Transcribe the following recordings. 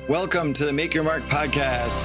Welcome to the Make Your Mark podcast.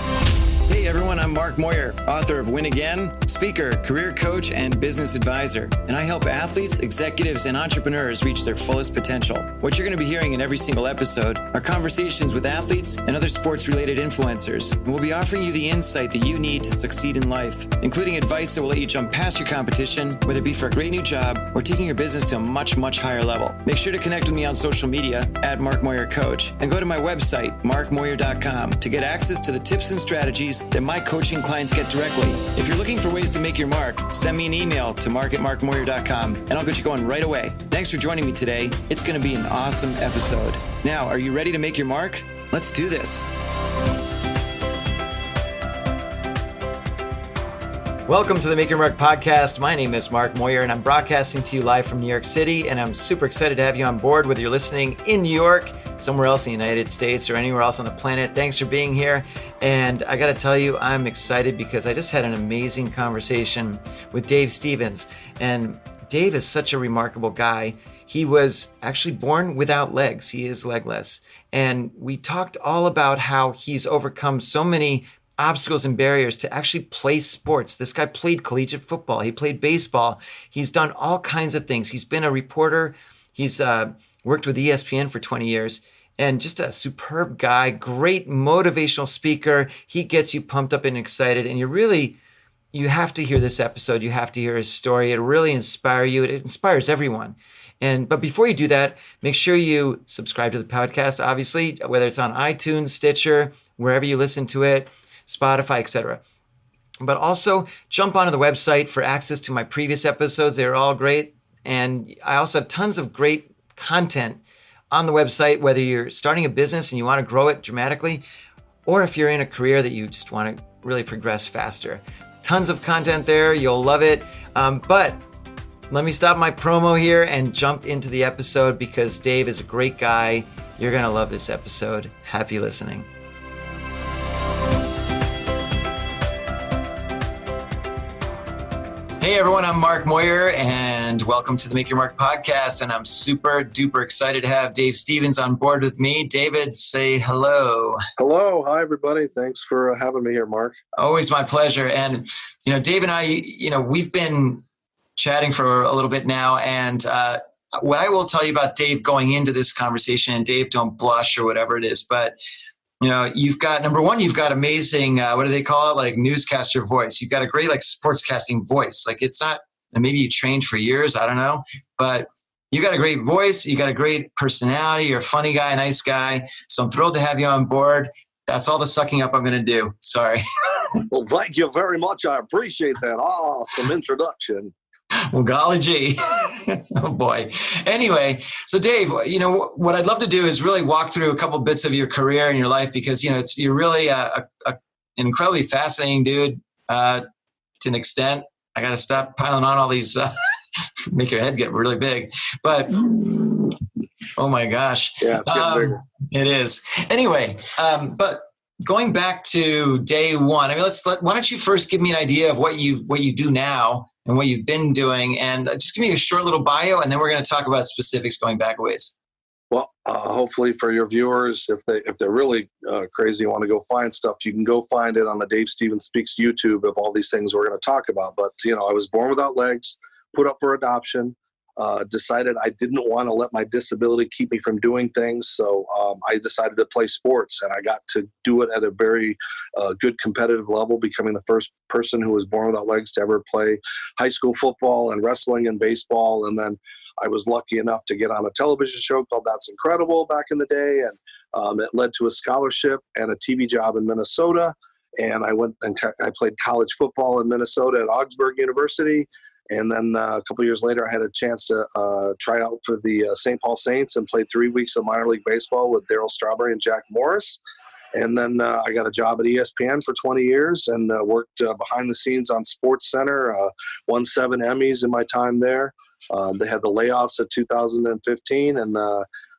Hey everyone, I'm Mark Moyer, author of Win Again, speaker, career coach, and business advisor. And I help athletes, executives, and entrepreneurs reach their fullest potential. What you're going to be hearing in every single episode are conversations with athletes and other sports-related influencers. And we'll be offering you the insight that you need to succeed in life, including advice that will let you jump past your competition, whether it be for a great new job or taking your business to a much, much higher level. Make sure to connect with me on social media at Mark Moyer Coach and go to my website, markmoyer.com, to get access to the tips and strategies that my coaching clients get directly. If you're looking for ways to make your mark, send me an email to mark@markmoyer.com and I'll get you going right away. Thanks for joining me today. It's going to be an awesome episode. Now, are you ready to make your mark? Let's do this. Welcome to the Make Your Mark podcast. My name is Mark Moyer and I'm broadcasting to you live from New York City, and I'm super excited to have you on board, whether you're listening in New York, somewhere else in the United States, or anywhere else on the planet. Thanks for being here. And I got to tell you, I'm excited because I just had an amazing conversation with Dave Stevens. And Dave is such a remarkable guy. He was actually born without legs. He is legless. And we talked all about how he's overcome so many obstacles and barriers to actually play sports. This guy played collegiate football. He played baseball. He's done all kinds of things. He's been a reporter. He's worked with ESPN for 20 years, and just a superb guy, great motivational speaker. He gets you pumped up and excited, and you have to hear this episode. You have to hear his story. It'll really inspire you. It inspires everyone. But before you do that, make sure you subscribe to the podcast, obviously, whether it's on iTunes, Stitcher, wherever you listen to it, Spotify, etc. But also jump onto the website for access to my previous episodes. They're all great. And I also have tons of great content on the website, whether you're starting a business and you want to grow it dramatically, or if you're in a career that you just want to really progress faster. Tons of content there. You'll love it. But let me stop my promo here and jump into the episode because Dave is a great guy. You're going to love this episode. Happy listening. Hey everyone, I'm Mark Moyer and welcome to the Make Your Mark podcast. And I'm super duper excited to have Dave Stevens on board with me. David, say hello. Hello. Hi, everybody. Thanks for having me here, Mark. Always my pleasure. And, Dave and I, we've been chatting for a little bit now. And what I will tell you about Dave going into this conversation, and Dave, don't blush or whatever it is, but you've got, number one, you've got amazing, what do they call it? Like newscaster voice. You've got a great sportscasting voice. Like it's not, and maybe you trained for years, I don't know, but you got a great voice. You got a great personality. You're a funny guy, nice guy. So I'm thrilled to have you on board. That's all the sucking up I'm going to do. Sorry. Well, thank you very much. I appreciate that awesome introduction. Well, golly gee. Oh boy. Anyway, so Dave, what I'd love to do is really walk through a couple bits of your career and your life because, you're really an incredibly fascinating dude to an extent. I got to stop piling on all these, make your head get really big, but oh my gosh. Yeah, it's getting bigger. It is. Anyway, but going back to day one, why don't you first give me an idea of what you do now and what you've been doing, and just give me a short little bio, and then we're going to talk about specifics going back a ways. Well, hopefully for your viewers, if they're really crazy, want to go find stuff, you can go find it on the Dave Stevens Speaks YouTube of all these things we're going to talk about. But, I was born without legs, put up for adoption, decided I didn't want to let my disability keep me from doing things. So I decided to play sports, and I got to do it at a very good competitive level, becoming the first person who was born without legs to ever play high school football and wrestling and baseball. And then I was lucky enough to get on a television show called That's Incredible back in the day. And it led to a scholarship and a TV job in Minnesota. And I went and I played college football in Minnesota at Augsburg University. And then a couple years later, I had a chance to try out for the St. Paul Saints and played 3 weeks of minor league baseball with Darryl Strawberry and Jack Morris. And then I got a job at ESPN for 20 years and worked behind the scenes on SportsCenter, won 7 Emmys in my time there. They had the layoffs of 2015. And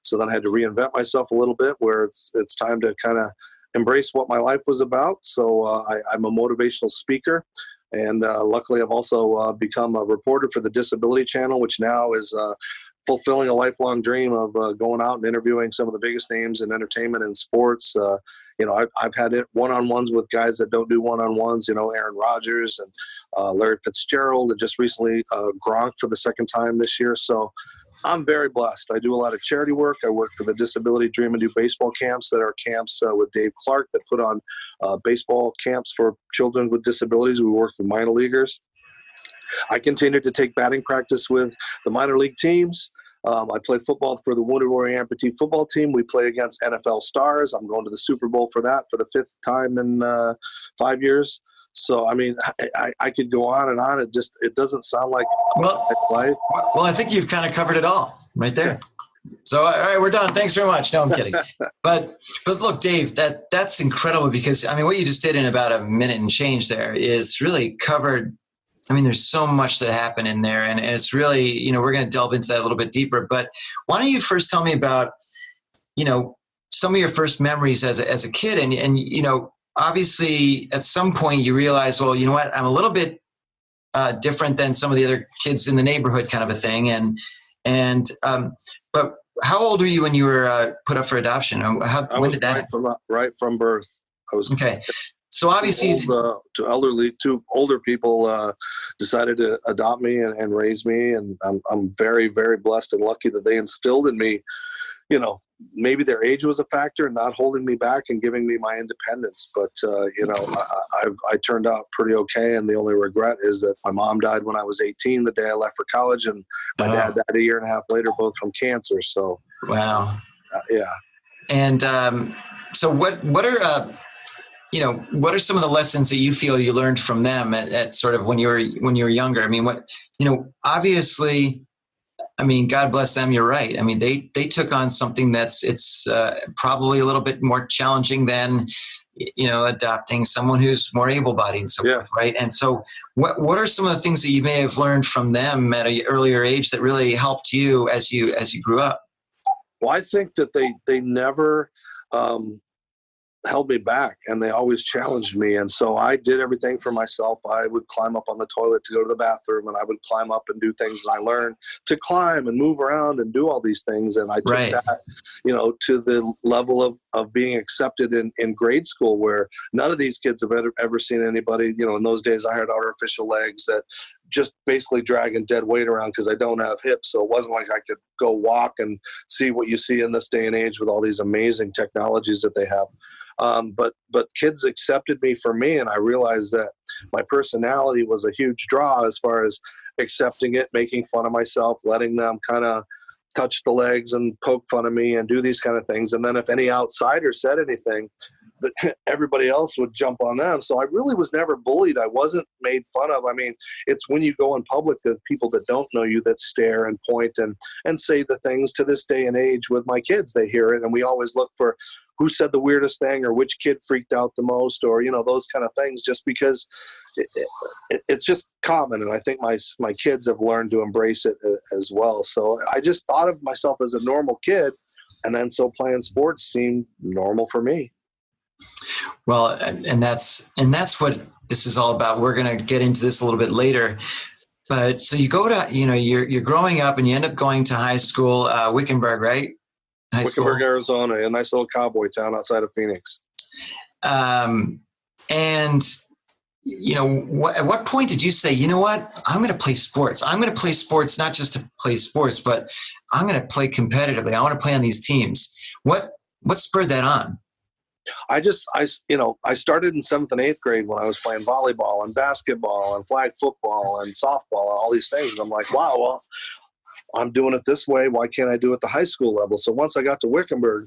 so then I had to reinvent myself a little bit where it's time to kind of embrace what my life was about. So I'm a motivational speaker. And luckily, I've also become a reporter for the Disability Channel, which now is fulfilling a lifelong dream of going out and interviewing some of the biggest names in entertainment and sports. I've had it one-on-ones with guys that don't do one-on-ones, Aaron Rodgers and Larry Fitzgerald, and just recently Gronk for the second time this year. So I'm very blessed. I do a lot of charity work. I work for the Disability Dream and do baseball camps that are camps with Dave Clark that put on baseball camps for children with disabilities. We work with minor leaguers. I continue to take batting practice with the minor league teams. I play football for the Wounded Warrior Amputee football team. We play against NFL stars. I'm going to the Super Bowl for that for the 5th time in 5 years. So, I mean, I could go on and on. It doesn't sound like life. Well, I think you've kind of covered it all right there. So, all right, we're done. Thanks very much. No, I'm kidding. But look, Dave, that's incredible because, I mean, what you just did in about a minute and change there is really covered. I mean, there's so much that happened in there, and it's really, we're going to delve into that a little bit deeper. But why don't you first tell me about, some of your first memories as a kid, and obviously at some point you realize, well, you know what, I'm a little bit different than some of the other kids in the neighborhood, kind of a thing. But how old were you when you were put up for adoption? When did that happen? Right from birth. I was okay. So obviously, two older people decided to adopt me and raise me, and I'm very, very blessed and lucky that they instilled in me. Maybe their age was a factor in not holding me back and giving me my independence. But I turned out pretty okay, and the only regret is that my mom died when I was 18, the day I left for college, and my dad died a year and a half later, both from cancer. So wow, yeah. And so what are what are some of the lessons that you feel you learned from them at sort of when you were younger? I mean, obviously, I mean, God bless them. You're right. I mean, they took on something it's probably a little bit more challenging than, adopting someone who's more able-bodied and so forth, right? And so what are some of the things that you may have learned from them at an earlier age that really helped you as you grew up? Well, I think that they never held me back, and they always challenged me. And so I did everything for myself. I would climb up on the toilet to go to the bathroom, and I would climb up and do things. And I learned to climb and move around and do all these things. And I took that, to the level of being accepted in grade school, where none of these kids have ever seen anybody. In those days I had artificial legs that just basically dragging dead weight around because I don't have hips. So it wasn't like I could go walk and see what you see in this day and age with all these amazing technologies that they have. But kids accepted me for me, and I realized that my personality was a huge draw as far as accepting it, making fun of myself, letting them kind of touch the legs and poke fun of me and do these kind of things. And then if any outsider said anything, everybody else would jump on them. So I really was never bullied. I wasn't made fun of. I mean, it's when you go in public, the people that don't know you that stare and point and say the things. To this day and age with my kids, they hear it, and we always look for who said the weirdest thing or which kid freaked out the most, or those kind of things, just because it's just common. And I think my kids have learned to embrace it as well. So I just thought of myself as a normal kid, and then so playing sports seemed normal for me. Well, and that's what this is all about. We're going to get into this a little bit later. But so you go to, you're growing up and you end up going to high school, Wickenburg, right? Wickenburg, Arizona, a nice little cowboy town outside of Phoenix. And, at what point did you say, you know what, I'm going to play sports. I'm going to play sports, not just to play sports, but I'm going to play competitively. I want to play on these teams. What spurred that on? I started in 7th and 8th grade when I was playing volleyball and basketball and flag football and softball and all these things. And I'm like, wow, well, I'm doing it this way. Why can't I do it at the high school level? So once I got to Wickenburg,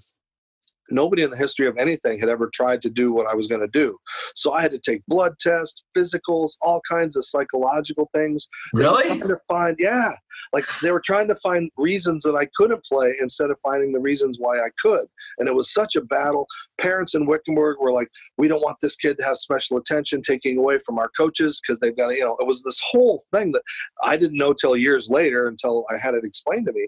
nobody in the history of anything had ever tried to do what I was going to do. So I had to take blood tests, physicals, all kinds of psychological things. Really? They were trying to find reasons that I couldn't play instead of finding the reasons why I could. And it was such a battle. Parents in Wickenburg were like, we don't want this kid to have special attention, taking away from our coaches because they've got to, it was this whole thing that I didn't know till years later until I had it explained to me.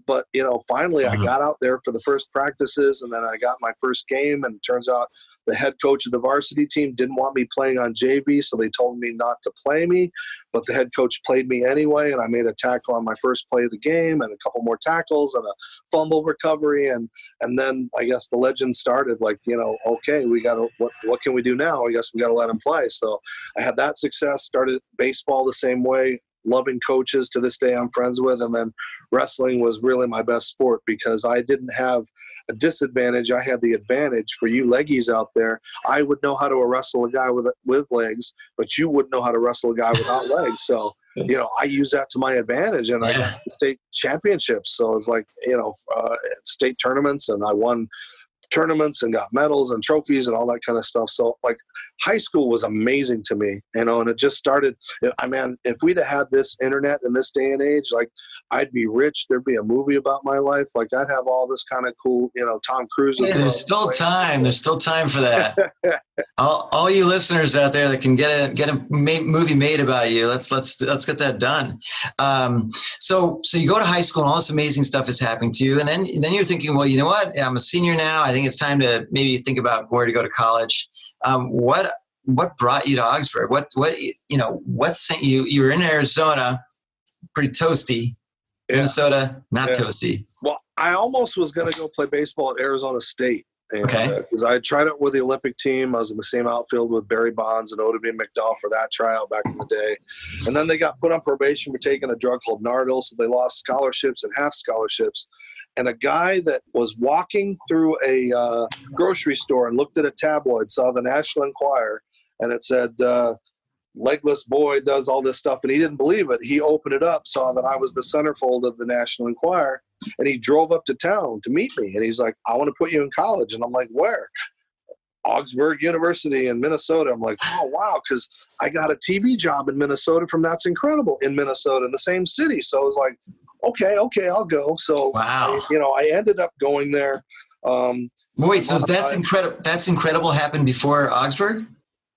But finally I got out there for the first practices, and then I got my first game, and it turns out The head coach of the varsity team didn't want me playing on JV, so they told me not to play me. But the head coach played me anyway, and I made a tackle on my first play of the game and a couple more tackles and a fumble recovery. And then I guess the legend started, like, okay, we got to, what can we do now? I guess we got to let him play. So I had that success, started baseball the same way, loving coaches to this day I'm friends with. And then wrestling was really my best sport because I didn't have a disadvantage. I had the advantage. For you leggies out there, I would know how to wrestle a guy with legs, but you wouldn't know how to wrestle a guy without legs. So, I use that to my advantage, and I got to the state championships. So it's like, state tournaments, and I won tournaments and got medals and trophies and all that kind of stuff. So like high school was amazing to me, and it just started. If we'd have had this internet in this day and age, like I'd be rich. There'd be a movie about my life. Like I'd have all this kind of cool, Tom Cruise. Yeah, there's still time. There's still time for that. all you listeners out there that can get a movie made about you, let's get that done. So you go to high school and all this amazing stuff is happening to you, and then you're thinking, well, you know what? I'm a senior now. I think it's time to maybe think about where to go to college. What brought you to Augsburg? What sent you? You were in Arizona, pretty toasty. Minnesota, not toasty. Well, I almost was going to go play baseball at Arizona State. Because I tried it with the Olympic team. I was in the same outfield with Barry Bonds and Odubin McDowell for that tryout back in the day. And then they got put on probation for taking a drug called Nardil, so they lost scholarships and half scholarships. And a guy that was walking through a grocery store and looked at a tabloid, saw the National Enquirer, and it said, legless boy does all this stuff, and he didn't believe it. He opened it up, saw that I was the centerfold of the National Enquirer, and he drove up to town to meet me. And he's like, I want to put you in college. And I'm like, where? Augsburg University in Minnesota. I'm like, oh, wow, because I got a TV job in Minnesota from That's Incredible in Minnesota in the same city. So I was like, okay, I'll go. So, wow. I ended up going there. Wait, so That's Incredible happened before Augsburg?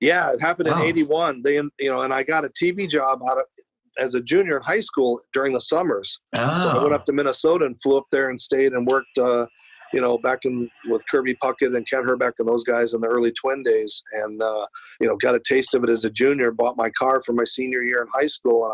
Yeah, it happened in 81. And I got a TV job as a junior in high school during the summers. Oh. So I went up to Minnesota and flew up there and stayed and worked, back with Kirby Puckett and Ken Herbeck and those guys in the early Twin days. And, got a taste of it as a junior, bought my car for my senior year in high school. And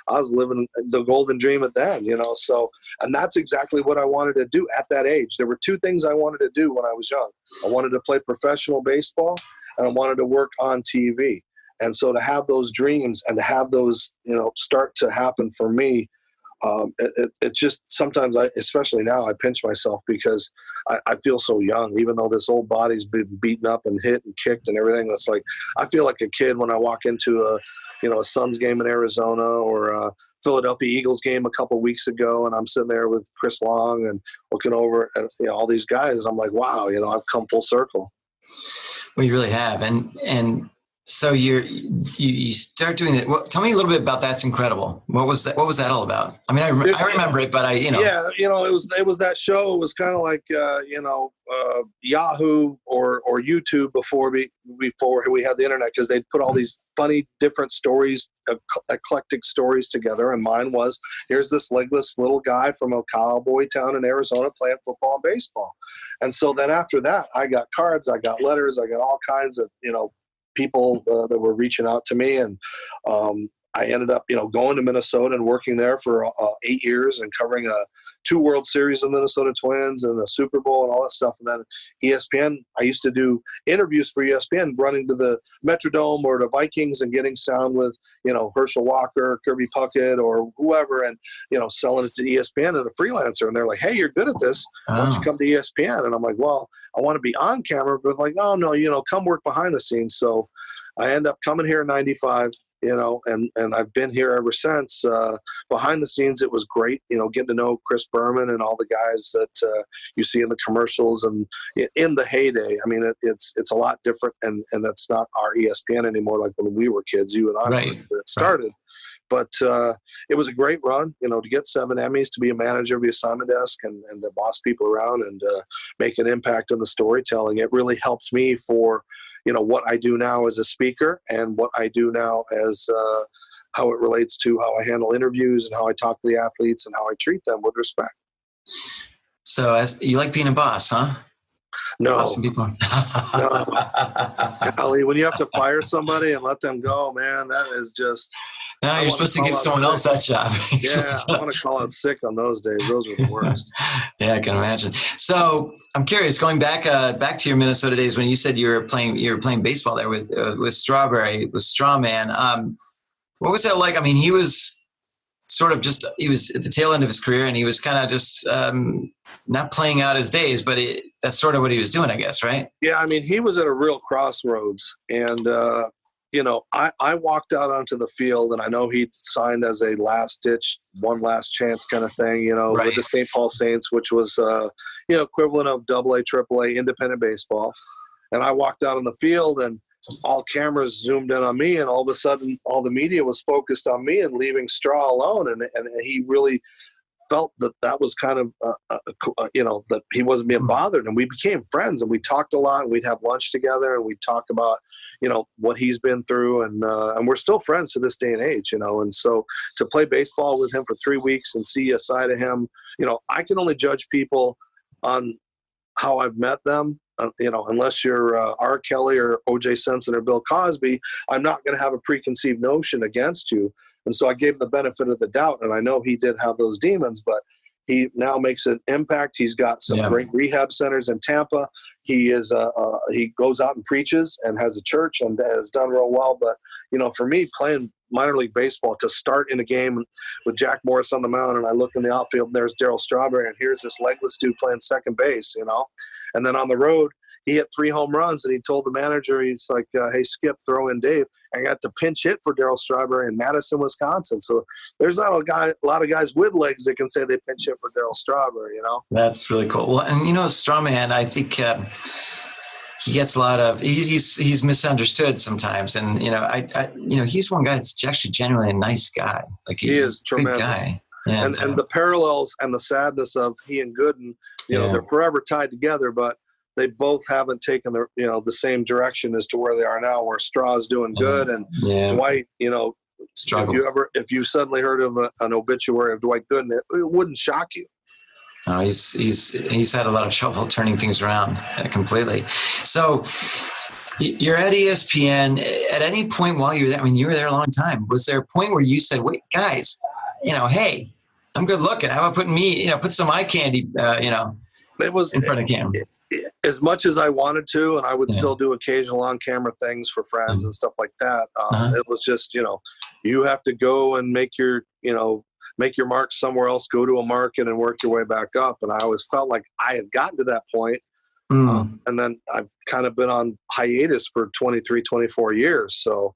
I was living the golden dream at then, So, and that's exactly what I wanted to do at that age. There were two things I wanted to do when I was young. I wanted to play professional baseball, and I wanted to work on TV. And so to have those dreams and to have those, start to happen for me, it just sometimes, especially now, I pinch myself because I feel so young, even though this old body's been beaten up and hit and kicked and everything. That's like, I feel like a kid when I walk into a Suns game in Arizona or a Philadelphia Eagles game a couple of weeks ago, and I'm sitting there with Chris Long and looking over at all these guys, and I'm like, wow, I've come full circle. Well, you really have, and so you start doing it. Well, tell me a little bit about That's Incredible. What was that? What was that all about? I mean, I remember it, but Yeah, it was that show. It was kind of like Yahoo or YouTube before we had the internet, because they'd put all these funny, different stories, eclectic stories together. And mine was, here's this legless little guy from a cowboy town in Arizona playing football and baseball. And so then after that, I got cards, I got letters, I got all kinds of, people that were reaching out to me. And I ended up, going to Minnesota and working there for 8 years and covering 2 World Series of Minnesota Twins and the Super Bowl and all that stuff. And then ESPN, I used to do interviews for ESPN, running to the Metrodome or the Vikings and getting sound with, Herschel Walker, Kirby Puckett, or whoever, and, selling it to ESPN and a freelancer. And they're like, hey, you're good at this. Why don't you come to ESPN? And I'm like, well, I want to be on camera, but like, no, come work behind the scenes. So I end up coming here in 95. And I've been here ever since. Behind the scenes, it was great, getting to know Chris Berman and all the guys that you see in the commercials and in the heyday. I mean, it's a lot different, and that's not our ESPN anymore like when we were kids, you and I, right, when it started. Right. But it was a great run, to get 7 Emmys, to be a manager of the assignment desk and to boss people around and make an impact in the storytelling. It really helped me for what I do now as a speaker and what I do now as how it relates to how I handle interviews and how I talk to the athletes and how I treat them with respect. So as you like being a boss, huh? No. Lots of people. No. Golly, when you have to fire somebody and let them go, man, that is just. No, you're supposed to give someone else that job. Yeah, I want to call out sick on those days. Those were the worst. Yeah, I can imagine. So I'm curious, going back to your Minnesota days when you said you were playing baseball there with Strawberry, with Strawman. What was that like? I mean, he was he was at the tail end of his career, and he was kind of just not playing out his days, but that's sort of what he was doing, I guess, right? Yeah, I mean, he was at a real crossroads, and I walked out onto the field, and I know he signed as a last-ditch, one last chance kind of thing, right, with the St. Paul Saints, which was, equivalent of AA, AAA, independent baseball. And I walked out on the field, and all cameras zoomed in on me, and all of a sudden, all the media was focused on me and leaving Straw alone. And he really felt that was kind of, that he wasn't being bothered. And we became friends, and we talked a lot, and we'd have lunch together, and we'd talk about, what he's been through. And we're still friends to this day and age, And so to play baseball with him for 3 weeks and see a side of him, I can only judge people on how I've met them. Unless you're R. Kelly or O.J. Simpson or Bill Cosby, I'm not going to have a preconceived notion against you. And so I gave him the benefit of the doubt, and I know he did have those demons, but he now makes an impact. He's got some great rehab centers in Tampa. He goes out and preaches and has a church and has done real well. But, for me, playing minor league baseball, to start in a game with Jack Morris on the mound, and I look in the outfield and there's Darryl Strawberry, and here's this legless dude playing second base, And then on the road, he hit 3 home runs, and he told the manager, he's like, hey, Skip, throw in Dave. I got to pinch hit for Darryl Strawberry in Madison, Wisconsin. So there's not a lot of guys with legs that can say they pinch hit for Darryl Strawberry, That's really cool. Well, and, Strawman, I think he gets a lot of, he's misunderstood sometimes. And, he's one guy that's actually genuinely a nice guy. Like he is tremendous. Guy. And the parallels and the sadness of he and Gooden, they're forever tied together, but they both haven't taken the same direction as to where they are now, where Straw's doing good. And Dwight, if you suddenly heard of an obituary of Dwight Gooden, it wouldn't shock you. He's had a lot of trouble turning things around completely. So you're at ESPN. At any point while you were there, I mean, you were there a long time. Was there a point where you said, wait, guys, hey, I'm good looking. How about putting me, put some eye candy, it was in front of camera? As much as I wanted to, and I would still do occasional on-camera things for friends and stuff like that. It was just, you have to go and make your mark somewhere else, go to a market and work your way back up. And I always felt like I had gotten to that point. And then I've kind of been on hiatus for 23, 24 years. So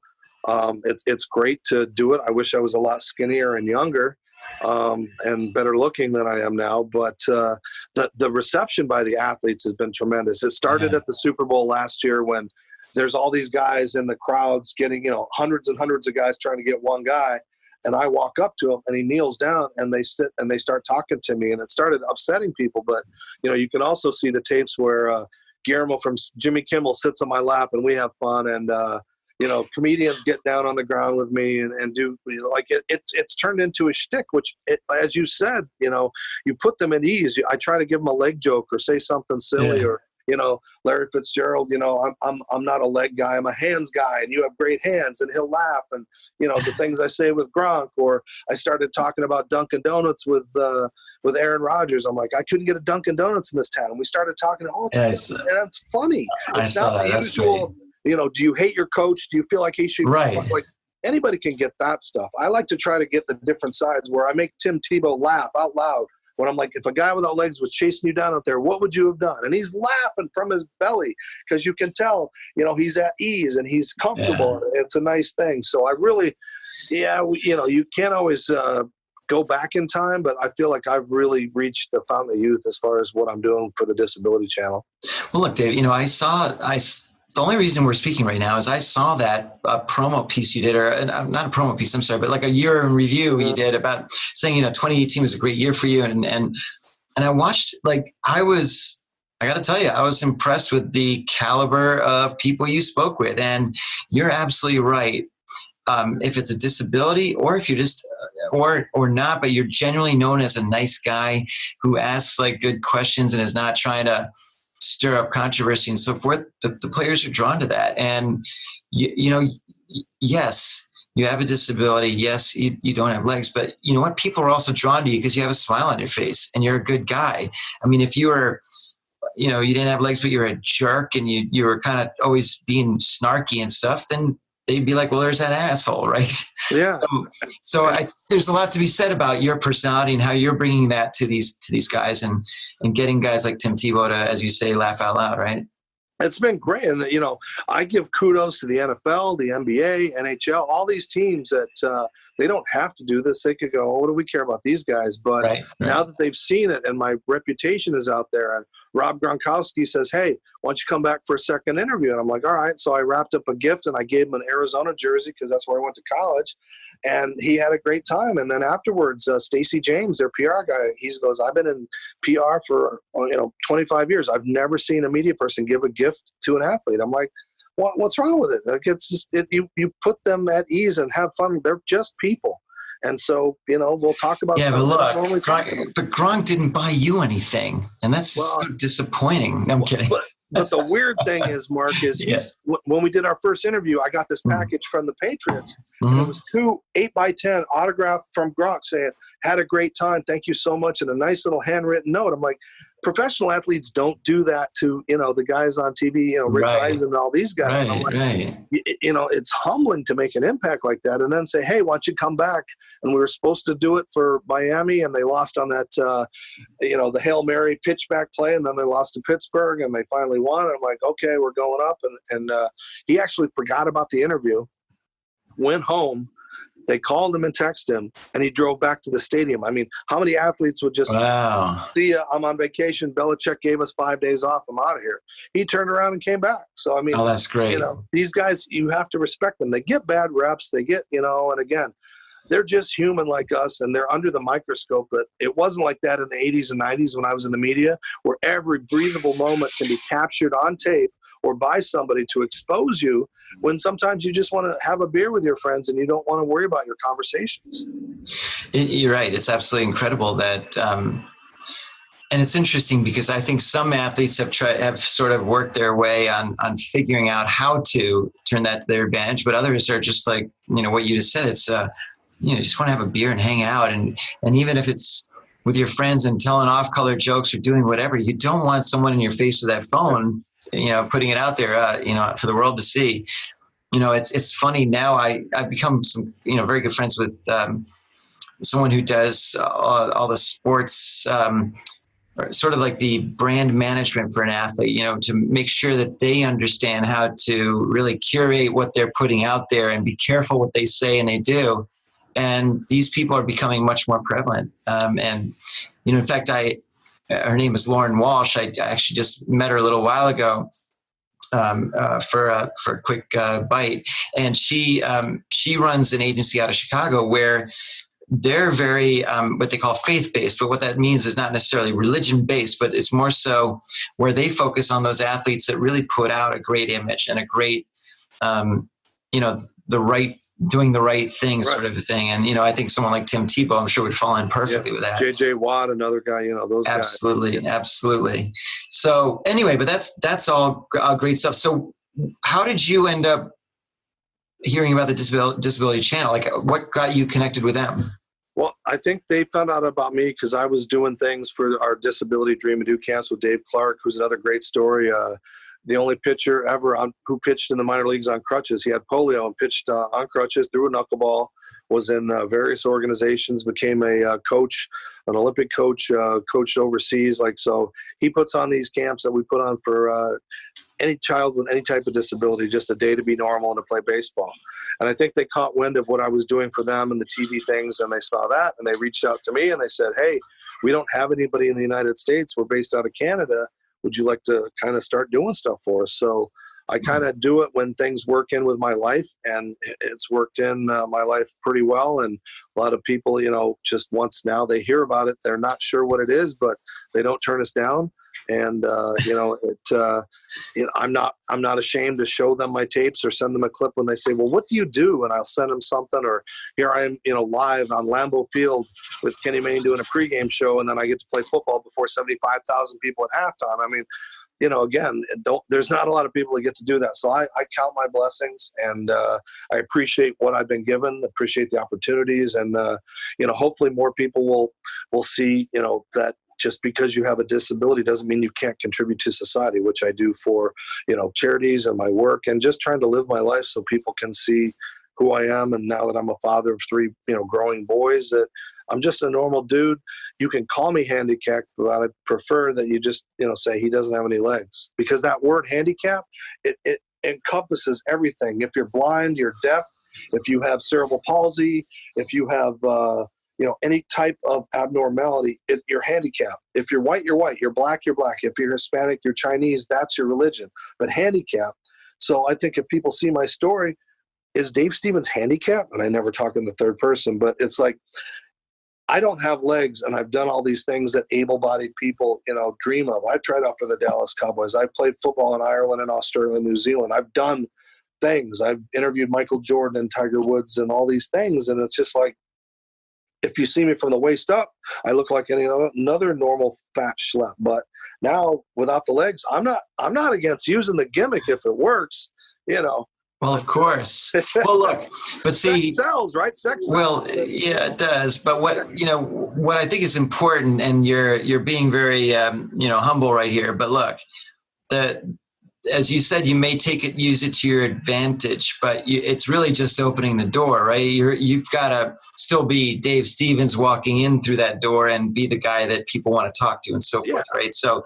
it's great to do it. I wish I was a lot skinnier and younger. And better looking than I am now. But the reception by the athletes has been tremendous. It started at the Super Bowl last year when there's all these guys in the crowds getting, hundreds and hundreds of guys trying to get one guy. And I walk up to him and he kneels down and they sit and they start talking to me. And it started upsetting people. But, you can also see the tapes where Guillermo from Jimmy Kimmel sits on my lap and we have fun. And, comedians get down on the ground with me and do it's turned into a shtick, which as you said, you put them at ease. I try to give them a leg joke or say something silly or, Larry Fitzgerald, I'm not a leg guy. I'm a hands guy and you have great hands, and he'll laugh. And, the things I say with Gronk, or I started talking about Dunkin' Donuts with Aaron Rodgers. I'm like, I couldn't get a Dunkin' Donuts in this town. And we started talking all the time. And it's funny. It's not the usual. Do you hate your coach? Do you feel like he should? Right. Like anybody can get that stuff. I like to try to get the different sides where I make Tim Tebow laugh out loud when I'm like, if a guy without legs was chasing you down out there, what would you have done? And he's laughing from his belly because you can tell, he's at ease and he's comfortable. Yeah. It's a nice thing. So I really, you can't always go back in time, but I feel like I've really reached the fountain of youth as far as what I'm doing for the Disability Channel. Well, look, Dave, the only reason we're speaking right now is I saw that promo piece you did, or not a promo piece, I'm sorry, but like a year in review you did about saying, 2018 was a great year for you. And I watched, I got to tell you, I was impressed with the caliber of people you spoke with. And you're absolutely right. If it's a disability or if you're just, or not, but you're genuinely known as a nice guy who asks good questions and is not trying to stir up controversy and so forth, the players are drawn to that. And, yes, you have a disability. Yes, you don't have legs, but you know what? People are also drawn to you because you have a smile on your face and you're a good guy. I mean, if you were, you didn't have legs, but you're a jerk and you were kind of always being snarky and stuff, then they'd be like, well, there's that asshole, right? Yeah. So there's a lot to be said about your personality and how you're bringing that to these guys and getting guys like Tim Tebow to, as you say, laugh out loud, right? It's been great. And, I give kudos to the NFL, the NBA, NHL, all these teams that they don't have to do this. They could go, oh, what do we care about these guys? But right. Now that they've seen it and my reputation is out there, and Rob Gronkowski says, hey, why don't you come back for a second interview? And I'm like, all right. So I wrapped up a gift and I gave him an Arizona jersey because that's where I went to college. And he had a great time. And then afterwards, Stacey James, their PR guy, he goes, I've been in PR for 25 years. I've never seen a media person give a gift to an athlete. I'm like, what's wrong with it? Like, it's just you put them at ease and have fun. They're just people. And so, we'll talk about. Yeah, but look, Gronk didn't buy you anything, and that's just so disappointing. No, I'm kidding. But the weird thing is, Mark, is when we did our first interview, I got this package from the Patriots. And it was 2 8x10 autographed from Gronk saying, had a great time. Thank you so much. And a nice little handwritten note. I'm like, professional athletes don't do that to, the guys on TV, Rich Eisen and all these guys. Right, I'm like, it's humbling to make an impact like that and then say, hey, why don't you come back? And we were supposed to do it for Miami and they lost on that, the Hail Mary pitchback play, and then they lost to Pittsburgh and they finally won. I'm like, okay, we're going up. And he actually forgot about the interview, went home. They called him and texted him, and he drove back to the stadium. I mean, how many athletes would just see ya, I'm on vacation. Belichick gave us 5 days off. I'm out of here. He turned around and came back. So, I mean, that's great. These guys, you have to respect them. They get bad reps. They get, and again, they're just human like us, and they're under the microscope. But it wasn't like that in the 80s and 90s when I was in the media, where every breathable moment can be captured on tape or by somebody to expose you, when sometimes you just want to have a beer with your friends and you don't want to worry about your conversations. You're right. It's absolutely incredible that, and it's interesting because I think some athletes have sort of worked their way on figuring out how to turn that to their advantage, but others are just like, what you just said, it's, you just want to have a beer and hang out. And even if it's with your friends and telling off-color jokes or doing whatever, you don't want someone in your face with that phone, putting it out there, for the world to see. It's funny now. I've become some, very good friends with someone who does all the sports, sort of like the brand management for an athlete, to make sure that they understand how to really curate what they're putting out there and be careful what they say and they do. And these people are becoming much more prevalent. And, in fact, her name is Lauren Walsh. I actually just met her a little while ago for a quick bite, and she runs an agency out of Chicago where they're very what they call faith-based. But what that means is not necessarily religion-based, but it's more so where they focus on those athletes that really put out a great image and a great doing the right thing sort of a thing. And, I think someone like Tim Tebow, I'm sure would fall in perfectly with that. JJ Watt, another guy, those absolutely, guys. Absolutely. So anyway, but that's all great stuff. So how did you end up hearing about the Disability Channel? Like, what got you connected with them? Well, I think they found out about me because I was doing things for our Disability Dream and Do camps with Dave Clark, who's another great story. The only pitcher ever who pitched in the minor leagues on crutches. He had polio and pitched on crutches, threw a knuckleball, was in various organizations, became a coach, an Olympic coach, coached overseas. So he puts on these camps that we put on for any child with any type of disability, just a day to be normal and to play baseball. And I think they caught wind of what I was doing for them and the TV things, and they saw that, and they reached out to me and they said, hey, we don't have anybody in the United States. We're based out of Canada. Would you like to kind of start doing stuff for us? So I kind of do it when things work in with my life, and it's worked in my life pretty well. And a lot of people, just once now they hear about it, they're not sure what it is, but they don't turn us down. And, I'm not ashamed to show them my tapes or send them a clip when they say, well, what do you do? And I'll send them something, or here I am, live on Lambeau Field with Kenny Mayne doing a pregame show. And then I get to play football before 75,000 people at halftime. I mean, again, there's not a lot of people that get to do that. So I count my blessings, and I appreciate what I've been given, appreciate the opportunities. And, hopefully more people will see, that just because you have a disability doesn't mean you can't contribute to society, which I do for, charities and my work, and just trying to live my life so people can see who I am. And now that I'm a father of 3, growing boys, that I'm just a normal dude. You can call me handicapped, but I prefer that you just, say he doesn't have any legs, because that word handicap, it encompasses everything. If you're blind, you're deaf. If you have cerebral palsy, if you have, any type of abnormality, you're handicapped. If you're white, you're white. You're black, you're black. If you're Hispanic, you're Chinese. That's your religion. But handicap. So I think if people see my story, is Dave Stevens handicapped? And I never talk in the third person, but it's like, I don't have legs, and I've done all these things that able-bodied people, dream of. I tried out for the Dallas Cowboys. I played football in Ireland and Australia and New Zealand. I've done things. I've interviewed Michael Jordan and Tiger Woods and all these things. And it's just like, if you see me from the waist up, I look like another normal fat schlep. But now without the legs, I'm not against using the gimmick if it works, Well, of course. Well, look, but see, sex sells, right? Sex sells. Well, yeah, it does. But what I think is important, and you're being very humble right here. But look, as you said, you may use it to your advantage, but it's really just opening the door, right? You've got to still be Dave Stevens walking in through that door and be the guy that people want to talk to and so forth, right? So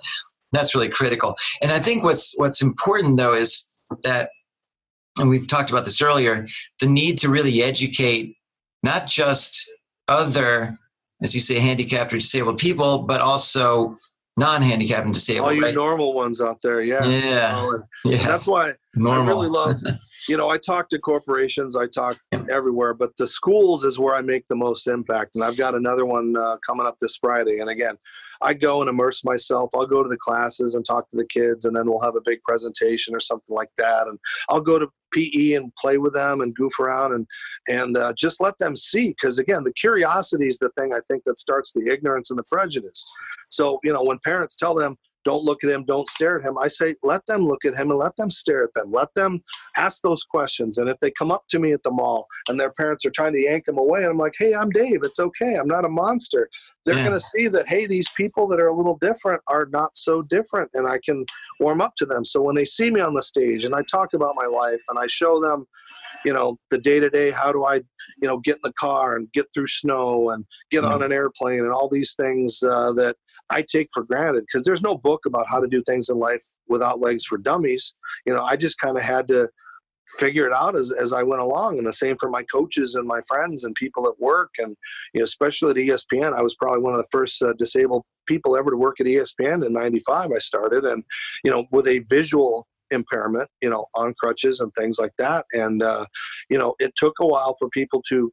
that's really critical. And I think what's important though is that, and we've talked about this earlier, the need to really educate not just other, as you say, handicapped or disabled people, but also non-handicapped and disabled. All you right? normal ones out there, yeah. Yeah. That's why normal. I really love, I talk to corporations, I talk everywhere, but the schools is where I make the most impact. And I've got another one coming up this Friday. And again, I go and immerse myself. I'll go to the classes and talk to the kids, and then we'll have a big presentation or something like that. And I'll go to PE and play with them and goof around and just let them see. Because again, the curiosity is the thing I think that starts the ignorance and the prejudice. So, when parents tell them, don't look at him, don't stare at him, I say, let them look at him and let them stare at them. Let them ask those questions. And if they come up to me at the mall and their parents are trying to yank them away, and I'm like, hey, I'm Dave. It's okay. I'm not a monster. They're going to see that, hey, these people that are a little different are not so different, and I can warm up to them. So when they see me on the stage and I talk about my life and I show them, the day-to-day, how do I, get in the car and get through snow and get on an airplane and all these things that I take for granted, because there's no book about how to do things in life without legs for dummies. I just kind of had to figure it out as I went along. And the same for my coaches and my friends and people at work. And, especially at ESPN, I was probably one of the first disabled people ever to work at ESPN in 95. I started, and, with a visual impairment, on crutches and things like that. And, it took a while for people to,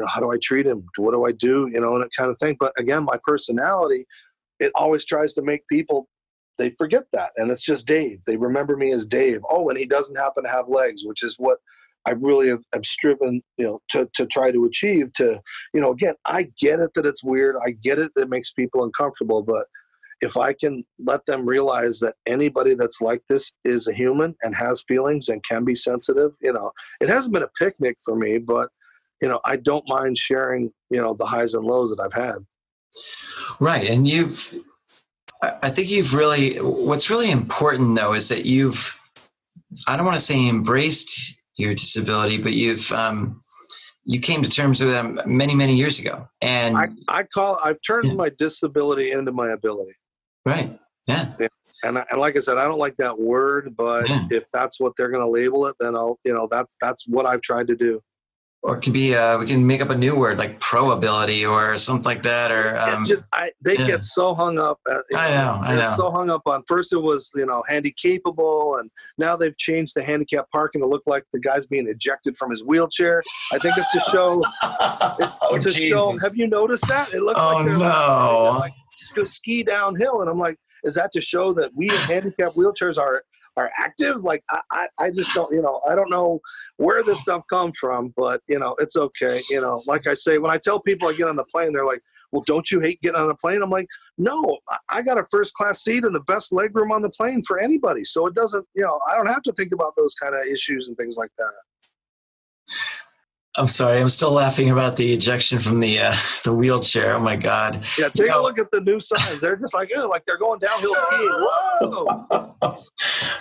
how do I treat him? What do I do? And that kind of thing. But again, my personality, it always tries to make people, they forget that. And it's just Dave. They remember me as Dave. Oh, and he doesn't happen to have legs, which is what I really have striven, to try to achieve. To, again, I get it that it's weird. I get it that it makes people uncomfortable. But if I can let them realize that anybody that's like this is a human and has feelings and can be sensitive, it hasn't been a picnic for me, but, I don't mind sharing, the highs and lows that I've had. Right. And I think what's really important though, is that I don't want to say embraced your disability, but you came to terms with them many, many years ago. And I've turned my disability into my ability. Right. Yeah. And like I said, I don't like that word, but if that's what they're going to label it, then that's what I've tried to do. Or it could be, we can make up a new word like pro-ability or something like that. Or they get so hung up. I know. So hung up on, first it was, handy-capable, and now they've changed the handicap parking to look like the guy's being ejected from his wheelchair. I think it's to show. Have you noticed that? It looks like they're ski downhill, and I'm like, is that to show that we in handicap wheelchairs are active? Like, I just don't, I don't know where this stuff comes from, but, it's okay. Like I say, when I tell people I get on the plane, they're like, well, don't you hate getting on a plane? I'm like, no, I got a first class seat and the best leg room on the plane for anybody. So it doesn't, I don't have to think about those kind of issues and things like that. I'm sorry. I'm still laughing about the ejection from the wheelchair. Oh my God. Yeah. Take a look at the new signs. They're just like, like they're going downhill skiing. Whoa.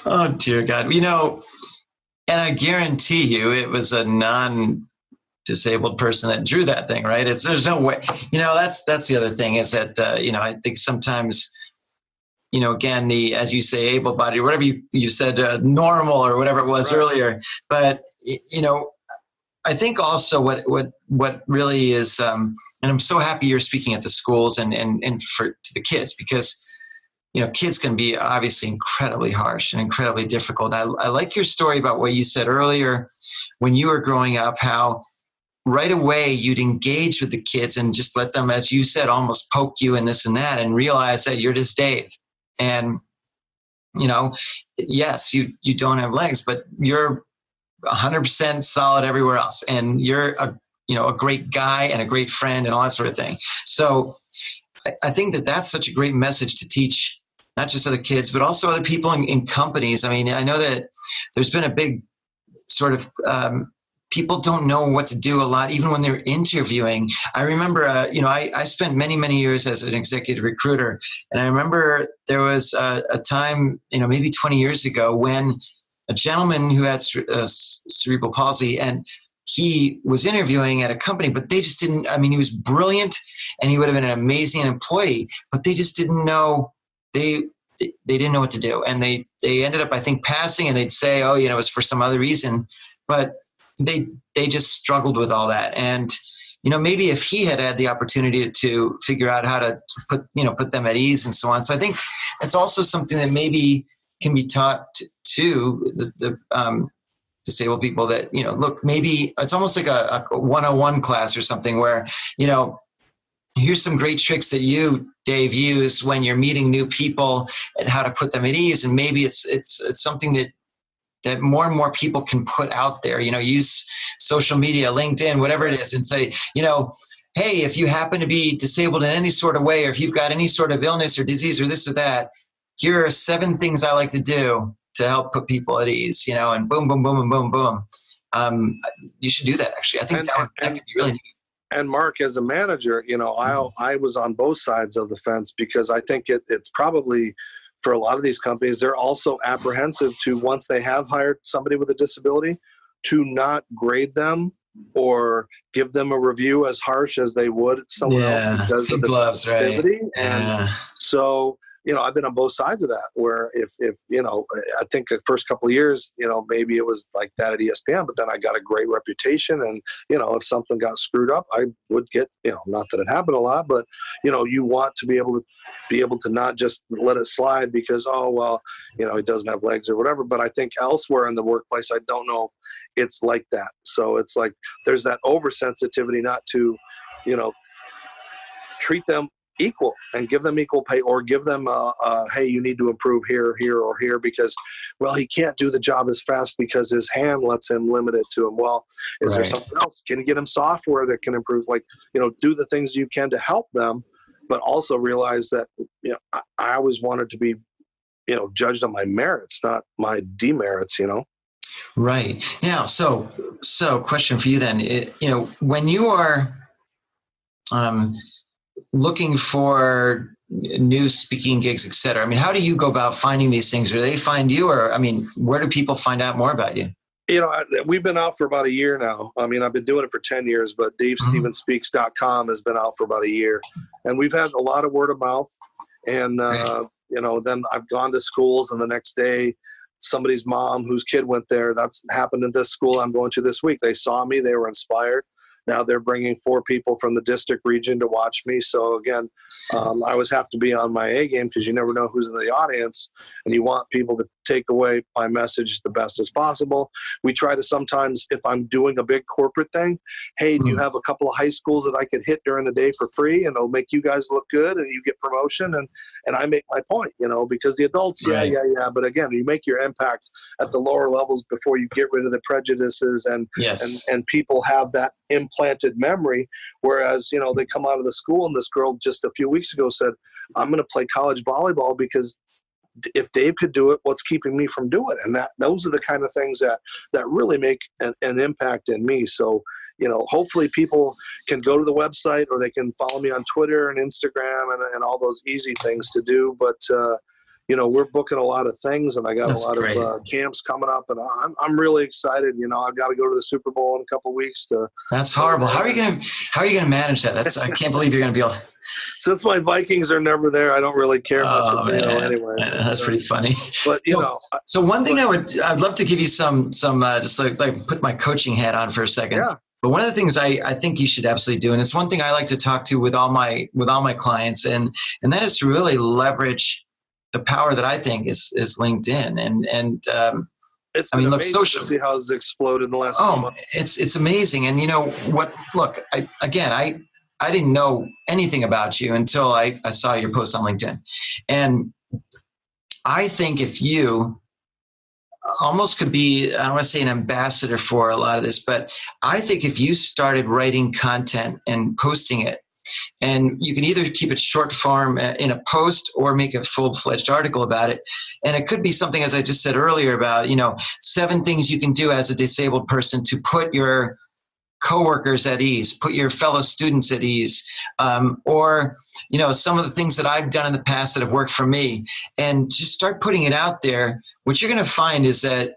Oh dear God. And I guarantee you it was a non-disabled person that drew that thing, right? There's no way, that's the other thing is that, I think sometimes, again, as you say, able-bodied, whatever you said, normal or whatever it was earlier, but, I think also what really is, and I'm so happy you're speaking at the schools and to the kids, because, kids can be obviously incredibly harsh and incredibly difficult. I like your story about what you said earlier when you were growing up, how right away you'd engage with the kids and just let them, as you said, almost poke you and this and that, and realize that you're just Dave. And, yes, you don't have legs, but you're 100% solid everywhere else. And you're a great guy and a great friend and all that sort of thing. So I think that's such a great message to teach, not just other kids, but also other people in companies. I mean, I know that there's been a big sort of, people don't know what to do a lot, even when they're interviewing. I remember, I spent many, many years as an executive recruiter. And I remember there was a time, maybe 20 years ago, when a gentleman who had cerebral palsy, and he was interviewing at a company, but they just didn't, he was brilliant and he would have been an amazing employee, but they just didn't know, they didn't know what to do. And they ended up, I think, passing, and they'd say, oh, it was for some other reason, but they just struggled with all that. And, maybe if he had the opportunity to figure out how to put them at ease and so on. So I think that's also something that maybe can be taught to the disabled people, that, look, maybe it's almost like a 101 class or something where, here's some great tricks that you, Dave, use when you're meeting new people and how to put them at ease. And maybe it's something that more and more people can put out there, use social media, LinkedIn, whatever it is, and say, hey, if you happen to be disabled in any sort of way, or if you've got any sort of illness or disease or this or that, here are 7 things I like to do to help put people at ease, and boom, boom, boom, and boom, boom. You should do that, actually. I think that could be really neat. And Mark, as a manager, I was on both sides of the fence, because I think it's probably, for a lot of these companies, they're also apprehensive to, once they have hired somebody with a disability, to not grade them or give them a review as harsh as they would someone else because of the sensitivity. Right. And so, I've been on both sides of that, where if I think the first couple of years, maybe it was like that at ESPN, but then I got a great reputation, and, if something got screwed up, I would get, not that it happened a lot, but, you want to be able to not just let it slide because, oh, well, he doesn't have legs or whatever. But I think elsewhere in the workplace, I don't know, it's like that. So it's like, there's that oversensitivity not to, treat them equal and give them equal pay, or give them hey, you need to improve here, or here, because, well, he can't do the job as fast because his hand lets him limit it to him. Well, is there something else? Can you get him software that can improve? Like, do the things you can to help them, but also realize that, I always wanted to be, judged on my merits, not my demerits, Right. Now, so question for you then, when you are, looking for new speaking gigs, et cetera, how do you go about finding these things? Do they find you, or, where do people find out more about you? We've been out for about a year now. I've been doing it for 10 years, but DaveStevensSpeaks.com has been out for about a year. And we've had a lot of word of mouth. And, then I've gone to schools, and the next day, somebody's mom whose kid went there, that's happened in this school I'm going to this week. They saw me, they were inspired. Now they're bringing 4 people from the district region to watch me. So again, I always have to be on my A game, because you never know who's in the audience, and you want people to take away my message the best as possible. We try to sometimes, if I'm doing a big corporate thing, hey, do you have a couple of high schools that I could hit during the day for free, and it'll make you guys look good and you get promotion, and I make my point, because the adults, but again, you make your impact at the lower levels before you get rid of the prejudices, and people have that implant implanted memory. Whereas, they come out of the school, and this girl just a few weeks ago said, I'm going to play college volleyball because if Dave could do it, what's keeping me from doing it? And those are the kind of things that really make an impact in me. So, hopefully people can go to the website, or they can follow me on Twitter and Instagram and all those easy things to do. But, we're booking a lot of things, and I got That's a lot great. of camps coming up, and I'm really excited. I've got to go to the Super Bowl in a couple of weeks That's horrible. How are you going to manage that? I can't believe you're going to be able to. Since my Vikings are never there, I don't really care much. Anyway. That's pretty funny. But so one thing I'd love to give you some just like put my coaching hat on for a second. Yeah. But one of the things I think you should absolutely do, and it's one thing I like to talk to with all my clients, and that is to really leverage the power that I think is LinkedIn, and it's been amazing social. To see how it's exploded in the last few months. It's amazing. And what? Look, I didn't know anything about you until I saw your post on LinkedIn, and I think if you almost could be, I don't want to say an ambassador for a lot of this, but I think if you started writing content and posting it, and you can either keep it short form in a post or make a full-fledged article about it. And it could be something, as I just said earlier, about, 7 things you can do as a disabled person to put your coworkers at ease, put your fellow students at ease, or some of the things that I've done in the past that have worked for me, and just start putting it out there. What you're going to find is that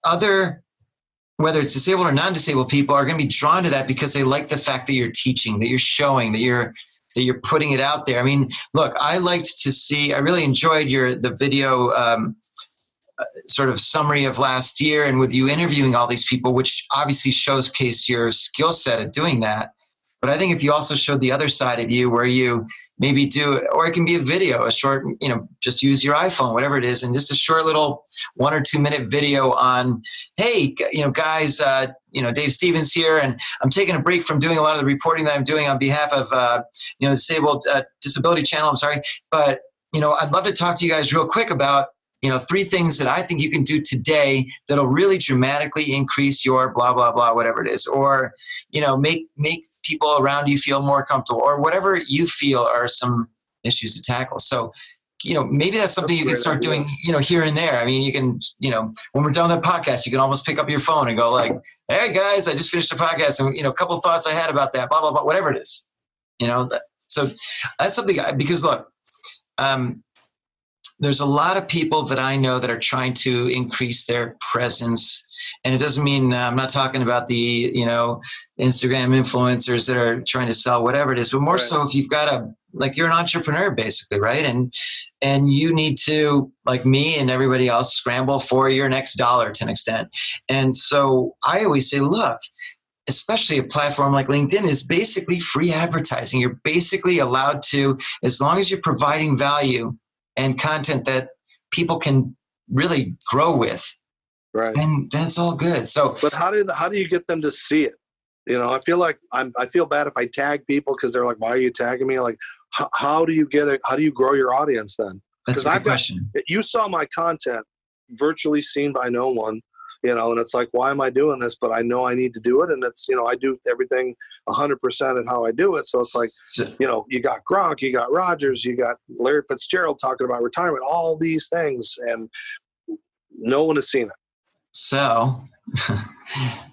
other, whether it's disabled or non-disabled people, are going to be drawn to that because they like the fact that you're teaching, that you're showing, that you're putting it out there. I mean, look, I really enjoyed the video sort of summary of last year, and with you interviewing all these people, which obviously showcased your skill set at doing that. But I think if you also showed the other side of you, where you maybe do, or it can be a video, a short, just use your iPhone, whatever it is, and just a short little 1 or 2 minute video on, hey, guys, Dave Stevens here, and I'm taking a break from doing a lot of the reporting that I'm doing on behalf of, Disabled Disability Channel. I'm sorry, but I'd love to talk to you guys real quick about 3 things that I think you can do today that'll really dramatically increase your blah, blah, blah, whatever it is, or, make people around you feel more comfortable, or whatever you feel are some issues to tackle. So, maybe that's something you can start doing, here and there. I mean, you can, when we're done with the podcast, you can almost pick up your phone and go like, hey guys, I just finished the podcast, and, a couple of thoughts I had about that, blah, blah, blah, whatever it is, so that's something, because look, there's a lot of people that I know that are trying to increase their presence. And it doesn't mean, I'm not talking about the, Instagram influencers that are trying to sell whatever it is, but more so if you've got you're an entrepreneur basically, right? And you need to, like me and everybody else, scramble for your next dollar to an extent. And so I always say, look, especially a platform like LinkedIn is basically free advertising. You're basically allowed to, as long as you're providing value and content that people can really grow with, right? And then it's all good. So, but how do you get them to see it? I feel like I feel bad if I tag people because they're like, "Why are you tagging me?" Like, how do you get it? How do you grow your audience then? That's a good question. You saw my content virtually seen by no one, and it's like, why am I doing this? But I know I need to do it, and it's I do everything 100% at how I do it. So it's like, you got Gronk, you got Rodgers, you got Larry Fitzgerald talking about retirement, all these things, and no one has seen it. So, all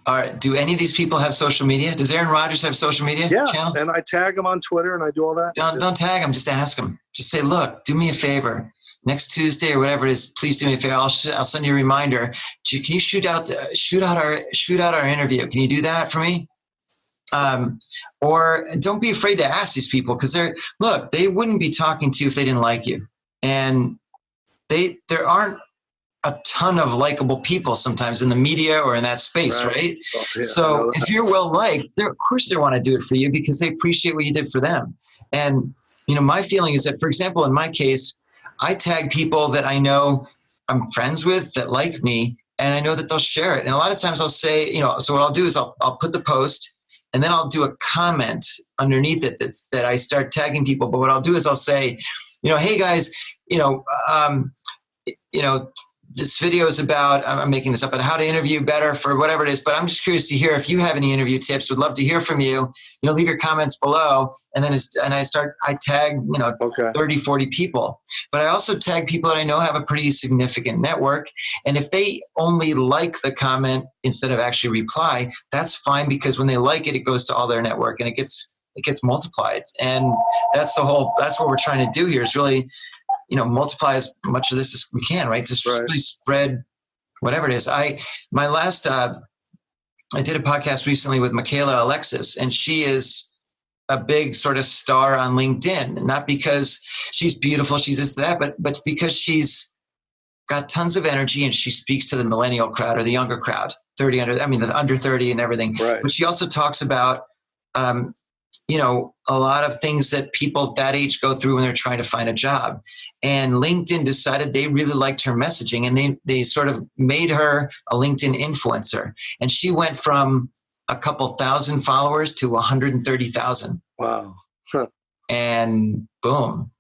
right. Do any of these people have social media? Does Aaron Rodgers have social media channel? And I tag him on Twitter and I do all that. Don't tag him. Just ask him. Just say, look, do me a favor. Next Tuesday or whatever it is, please do me a favor. I'll send you a reminder. Can you shoot out our interview? Can you do that for me? Or don't be afraid to ask these people, because they wouldn't be talking to you if they didn't like you. And there aren't a ton of likable people sometimes in the media or in that space, right? Oh, yeah, so if you're well liked, of course they want to do it for you because they appreciate what you did for them. And my feeling is that, for example, in my case, I tag people that I know I'm friends with that like me, and I know that they'll share it. And a lot of times I'll say, so what I'll do is I'll put the post, and then I'll do a comment underneath it that I start tagging people. But what I'll do is I'll say, hey guys, this video is about, I'm making this up, but how to interview better for whatever it is. But I'm just curious to hear if you have any interview tips. Would love to hear from you. Leave your comments below. And then I tag, 30, 40 people. But I also tag people that I know have a pretty significant network. And if they only like the comment instead of actually reply, that's fine, because when they like it, it goes to all their network and it gets multiplied. And that's what we're trying to do here, is really, multiply as much of this as we can, right? Just really spread whatever it is. I did a podcast recently with Michaela Alexis, and she is a big sort of star on LinkedIn, not because she's beautiful, she's this, that, but because she's got tons of energy and she speaks to the millennial crowd or the younger crowd, the under 30 and everything. Right. But she also talks about, a lot of things that people that age go through when they're trying to find a job. And LinkedIn decided they really liked her messaging, and they sort of made her a LinkedIn influencer. And she went from a couple thousand followers to 130,000. Wow. Huh. And boom.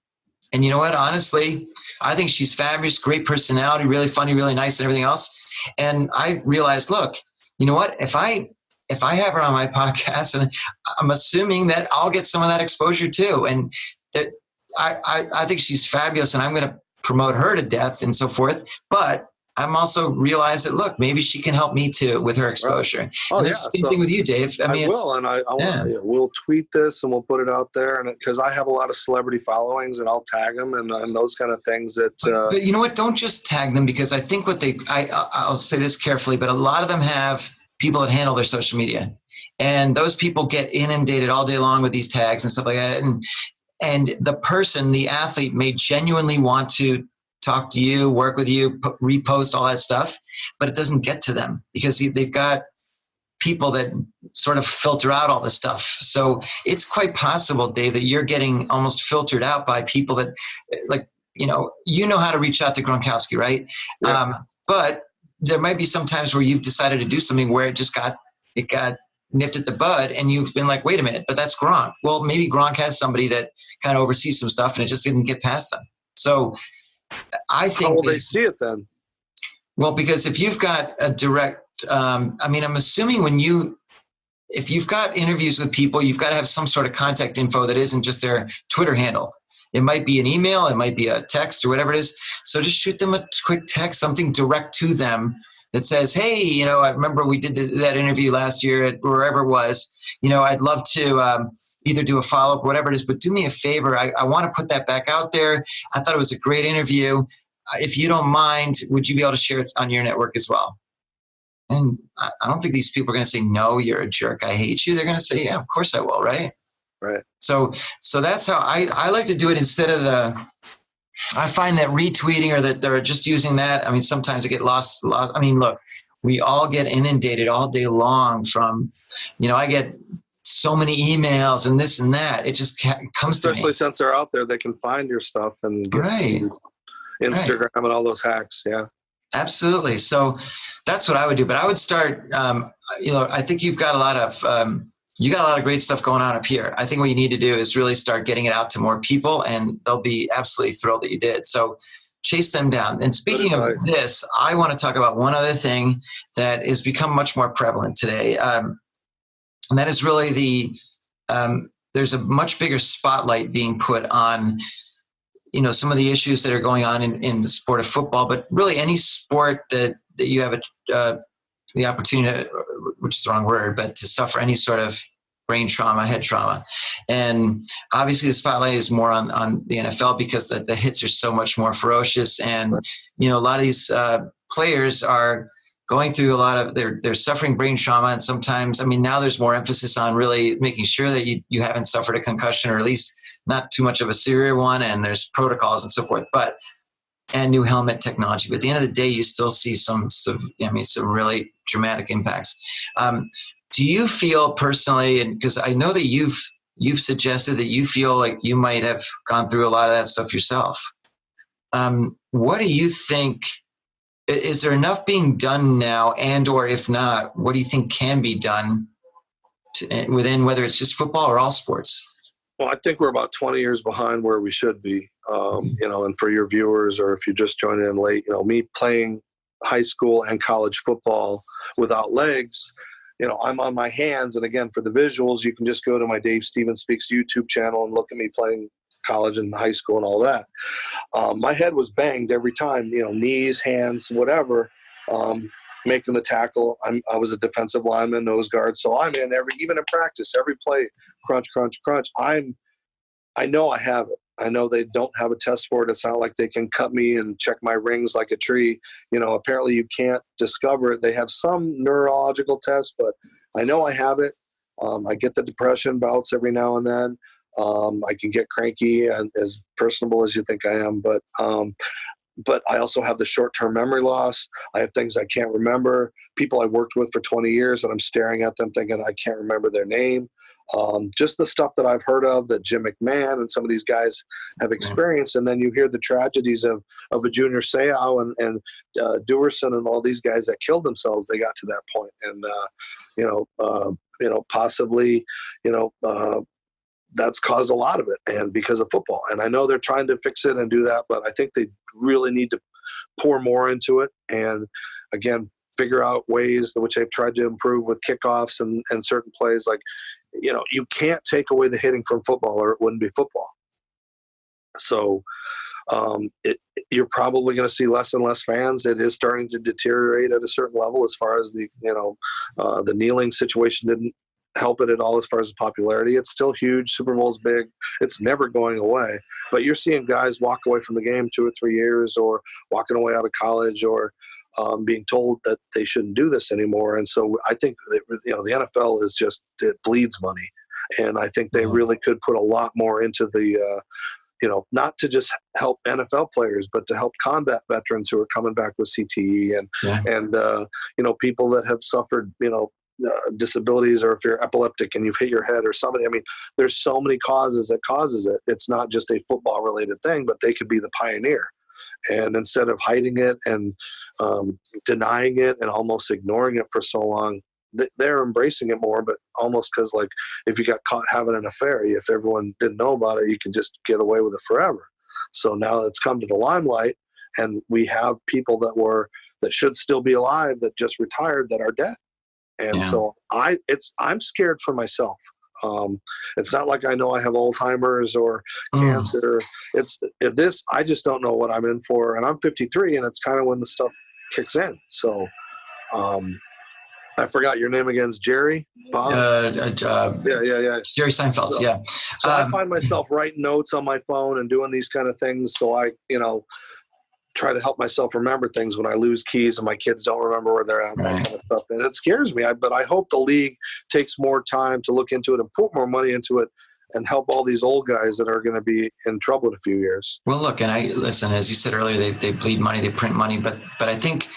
And you know what? Honestly, I think she's fabulous, great personality, really funny, really nice, and everything else. And I realized, look, you know what? If I have her on my podcast, and I'm assuming that I'll get some of that exposure too. And that I think she's fabulous, and I'm going to promote her to death and so forth. But I'm also realized that, look, maybe she can help me too with her exposure. Right. Oh, and the same thing with you, Dave. I will, and we'll tweet this and we'll put it out there, and because I have a lot of celebrity followings, and I'll tag them and those kind of things. That. But you know what? Don't just tag them, because I think I'll say this carefully, but a lot of them have people that handle their social media, and those people get inundated all day long with these tags and stuff like that. And the person, the athlete, may genuinely want to talk to you, work with you, repost all that stuff, but it doesn't get to them because they've got people that sort of filter out all this stuff. So it's quite possible, Dave, that you're getting almost filtered out by people that, like, you know how to reach out to Gronkowski, right? Yeah. But there might be some times where you've decided to do something where it got nipped at the bud, and you've been like, wait a minute, but that's Gronk. Well, maybe Gronk has somebody that kind of oversees some stuff, and it just didn't get past them. So I think. How will they see it then? Well, because if you've got a direct, I'm assuming if you've got interviews with people, you've got to have some sort of contact info that isn't just their Twitter handle. It might be an email, it might be a text or whatever it is. So just shoot them a quick text, something direct to them that says, hey, I remember we did that interview last year at wherever it was. I'd love to either do a follow-up, whatever it is, but do me a favor. I want to put that back out there. I thought it was a great interview. If you don't mind, would you be able to share it on your network as well? And I don't think these people are going to say, no, you're a jerk, I hate you. They're going to say, yeah, of course I will, right? Right. So that's how I like to do it instead of I find that retweeting or that they're just using that. Sometimes I get lost. Look, we all get inundated all day long from, I get so many emails and this and that. It just comes to me. Especially since they're out there, they can find your stuff and get Instagram and all those hacks. Yeah. Absolutely. So that's what I would do. But I would start, I think you've got a lot of, you got a lot of great stuff going on up here. I think what you need to do is really start getting it out to more people, and they'll be absolutely thrilled that you did. So chase them down. And speaking of this, I want to talk about one other thing that has become much more prevalent today. And that is really there's a much bigger spotlight being put on, some of the issues that are going on in the sport of football, but really any sport that you have the opportunity to, which is the wrong word, but to suffer any sort of brain trauma, head trauma. And obviously the spotlight is more on the NFL because the hits are so much more ferocious. And, a lot of these players are going through a lot of, they're suffering brain trauma. And sometimes, now there's more emphasis on really making sure that you haven't suffered a concussion, or at least not too much of a severe one. And there's protocols and so forth, and new helmet technology. But at the end of the day, you still see some really dramatic impacts. Do you feel personally, and because I know that you've suggested that you feel like you might have gone through a lot of that stuff yourself. What do you think? Is there enough being done now, and or if not, what do you think can be done within, whether it's just football or all sports? Well, I think we're about 20 years behind where we should be. and for your viewers, or if you're just joining in late, me playing high school and college football without legs, I'm on my hands. And again, for the visuals, you can just go to my Dave Stevens Speaks YouTube channel and look at me playing college and high school and all that. My head was banged every time, knees, hands, whatever, making the tackle. I was a defensive lineman, nose guard. So I'm in even in practice, every play, crunch, crunch, crunch. I know I have it. I know they don't have a test for it. It's not like they can cut me and check my rings like a tree. Apparently you can't discover it. They have some neurological tests, but I know I have it. I get the depression bouts every now and then. I can get cranky and as personable as you think I am, but I also have the short-term memory loss. I have things I can't remember. People I worked with for 20 years, and I'm staring at them thinking I can't remember their name. Just the stuff that I've heard of that Jim McMahon and some of these guys have experienced. And then you hear the tragedies of a Junior Seau and Duerson and all these guys that killed themselves. They got to that point. And, possibly, that's caused a lot of it, and because of football. And I know they're trying to fix it and do that, but I think they really need to pour more into it. And again, figure out ways which they've tried to improve with kickoffs and certain plays. Like, you can't take away the hitting from football or it wouldn't be football. So you're probably going to see less and less fans. It is starting to deteriorate at a certain level as far as the kneeling situation didn't help it at all as far as the popularity. It's still huge. Super Bowl's big. It's never going away. But you're seeing guys walk away from the game 2 or 3 years, or walking away out of college, or being told that they shouldn't do this anymore. And so I think that, the NFL is just, it bleeds money. And I think they really could put a lot more into the, not to just help NFL players, but to help combat veterans who are coming back with CTE and people that have suffered, disabilities, or if you're epileptic and you've hit your head or somebody. I mean, there's so many causes that causes it. It's not just a football related thing, but they could be the pioneer. And instead of hiding it and denying it and almost ignoring it for so long, they're embracing it more. But almost because, like, if you got caught having an affair, if everyone didn't know about it, you can just get away with it forever. So now it's come to the limelight, and we have people that should still be alive that just retired that are dead. And so I'm scared for myself. It's not like I know I have Alzheimer's or cancer. It's this, I just don't know what I'm in for. And I'm 53, and it's kind of when the stuff kicks in. So, I forgot your name again. Is Jerry? Bob? Yeah. Jerry Seinfeld. So, so I find myself writing notes on my phone and doing these kind of things. So I, try to help myself remember things when I lose keys and my kids don't remember where they're at, that kind of stuff. And it scares me. But I hope the league takes more time to look into it and put more money into it and help all these old guys that are going to be in trouble in a few years. Well, look, and listen, as you said earlier, they bleed money, they print money, but I think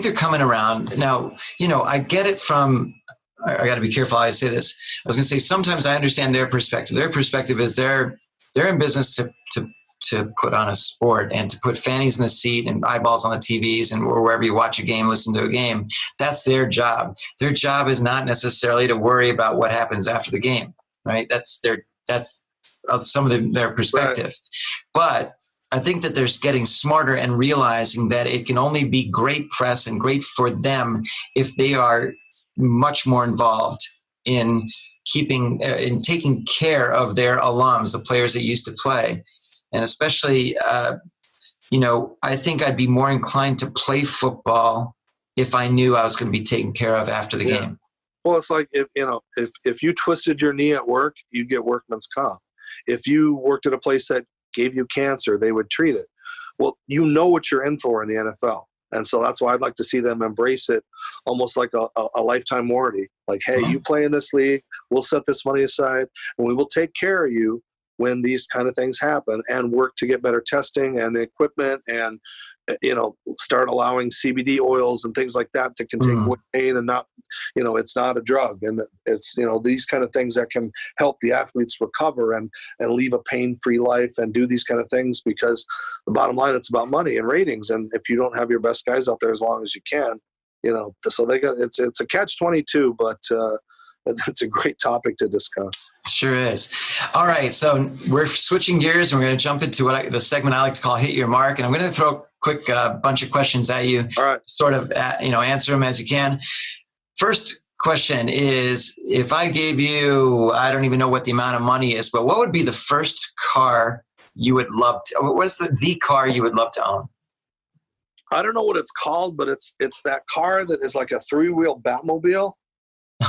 they're coming around now. I get it from, I got to be careful how I say this. I was going to say, sometimes I understand their perspective. Their perspective is they're in business to put on a sport and to put fannies in the seat and eyeballs on the TVs and wherever you watch a game, listen to a game. That's their job. Their job is not necessarily to worry about what happens after the game, right? That's some of their perspective. Right. But I think that they're getting smarter and realizing that it can only be great press and great for them if they are much more involved in taking care of their alums, the players that used to play. And especially, I think I'd be more inclined to play football if I knew I was going to be taken care of after the game. Well, it's like, if you twisted your knee at work, you'd get workman's comp. If you worked at a place that gave you cancer, they would treat it. Well, you know what you're in for in the NFL. And so that's why I'd like to see them embrace it almost like a lifetime warranty. Like, hey, you play in this league, we'll set this money aside, and we will take care of you when these kind of things happen, and work to get better testing and equipment, and start allowing CBD oils and things like that can take away pain, and not, it's not a drug, and it's, these kind of things that can help the athletes recover and leave a pain-free life and do these kind of things, because the bottom line, it's about money and ratings. And if you don't have your best guys out there as long as you can, so they got, it's a catch-22, but it's a great topic to discuss. Sure is. All right. So we're switching gears and we're going to jump into the segment I like to call Hit Your Mark. And I'm going to throw a quick bunch of questions at you. All right. Sort of, answer them as you can. First question is, if I gave you, I don't even know what the amount of money is, but what would be the first car you would love to, what's the car you would love to own? I don't know what it's called, but it's that car that is like a 3-wheel Batmobile.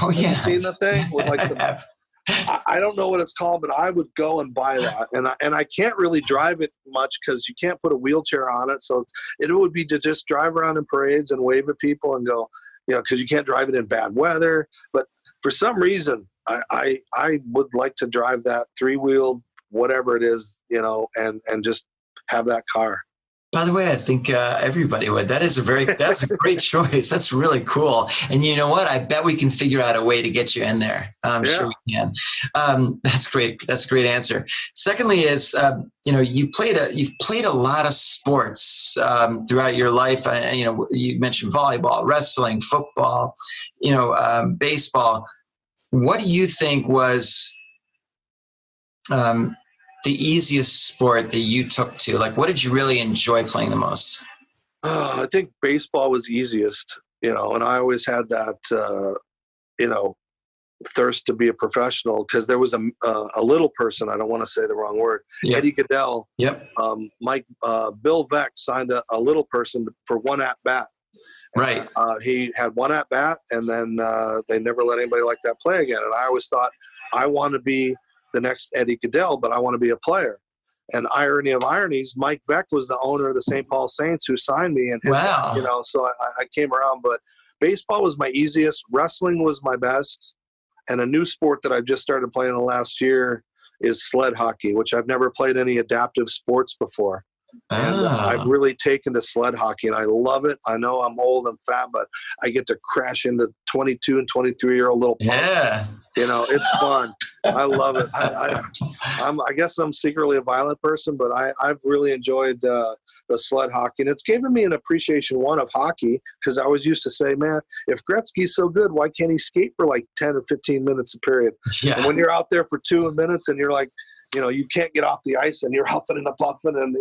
Oh, yeah. Have you seen the thing? With like I don't know what it's called, but I would go and buy that. And I can't really drive it much because you can't put a wheelchair on it. So it would be to just drive around in parades and wave at people and go, because you can't drive it in bad weather. But for some reason, I would like to drive that 3-wheeled, whatever it is, and just have that car. By the way, I think everybody would. That's a great choice. That's really cool. And you know what? I bet we can figure out a way to get you in there. I'm sure we can. That's great. That's a great answer. Secondly is, you've played a lot of sports throughout your life. You mentioned volleyball, wrestling, football, baseball. What do you think was the easiest sport that you took to? Like, what did you really enjoy playing the most? I think baseball was easiest, and I always had that, thirst to be a professional because there was a little person, I don't want to say the wrong word, yep. Eddie Goodell. Yep. Bill Veeck signed a little person for one at bat. Right. He had one at bat, and then they never let anybody like that play again. And I always thought, I want to be the next Eddie Goodell, but I want to be a player. And irony of ironies, Mike Veeck was the owner of the St. Paul Saints who signed me. And wow. So I came around. But baseball was my easiest. Wrestling was my best. And a new sport that I've just started playing the last year is sled hockey, which I've never played any adaptive sports before. And I've really taken to sled hockey, and I love it. I know I'm old and fat, but I get to crash into 22 and 23-year-old little punks. Yeah. It's fun. I love it. I guess I'm secretly a violent person, but I've really enjoyed the sled hockey. And it's given me an appreciation, one, of hockey, because I always used to say, man, if Gretzky's so good, why can't he skate for like 10 or 15 minutes a period? Yeah. And when you're out there for 2 minutes and you're like, you can't get off the ice and you're huffing and puffing and,